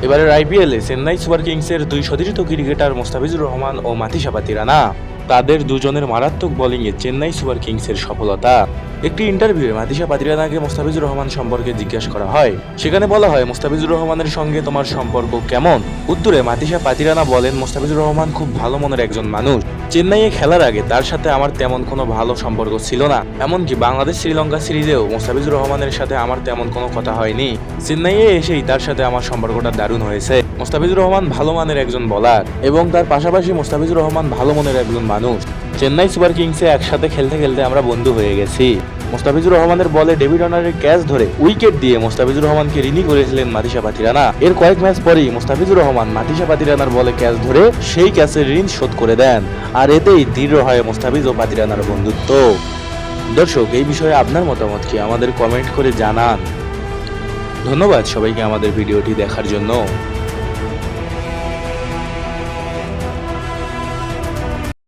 এবারের আইপিএলে চেন্নাই সুপার কিংসের দুই সতীর্থ ক্রিকেটার মোস্তাফিজুর রহমান ও মাথিসা পাতিরানা, তাদের দুজনের মারাত্মক বোলিংয়ে চেন্নাই সুপার কিংসের সফলতা। একটি ইন্টারভিউয়ে মাথিসা পাতিরানাকে মোস্তাফিজুর রহমান সম্পর্কে জিজ্ঞাসা করা হয়। সেখানে বলা হয়, মোস্তাফিজুর রহমানের সঙ্গে তোমার সম্পর্ক কেমন? উত্তরে মাথিসা পাতিরানা বলেন, মোস্তাফিজুর রহমান খুব ভালো মনের একজন মানুষ। চেন্নাইয়ে খেলার আগে তার সাথে আমার তেমন কোনো ভালো সম্পর্ক ছিল না। এমনকি বাংলাদেশ শ্রীলঙ্কা সিরিজেও মোস্তাফিজুর রহমানের সাথে আমার তেমন কোনো কথা হয়নি। চেন্নাইয়ে এসেই তার সাথে আমার সম্পর্কটা দারুণ হয়েছে। মোস্তাফিজুর রহমান ভালো মানের একজন বোলার এবং তার পাশাপাশি মোস্তাফিজুর রহমান ভালো মনের একজন মানুষ। চেন্নাই সুপার কিংসে একসাথে খেলতে খেলতে আমরা বন্ধু হয়ে গেছি। মোস্তাফিজুর রহমানের বলে ডেভিড ওয়ার্নারের ক্যাচ ধরে উইকেট দিয়ে মোস্তাফিজুর রহমানকে ঋণী করেছিলেন মাথিসা পাতিরানা। এর কয়েক ম্যাচ পরেই মোস্তাফিজুর রহমান মাথিসা পাতিরানার বলে ক্যাচ ধরে সেই ক্যাচের ঋণ শোধ করে দেন। আর এতেই দৃঢ় হয় মোস্তাফিজ ও পাতিরানার বন্ধুত্ব। দর্শক, এই বিষয়ে আপনার মতামত কি আমাদের কমেন্ট করে জানান। ধন্যবাদ সবাইকে আমাদের ভিডিওটি দেখার জন্য।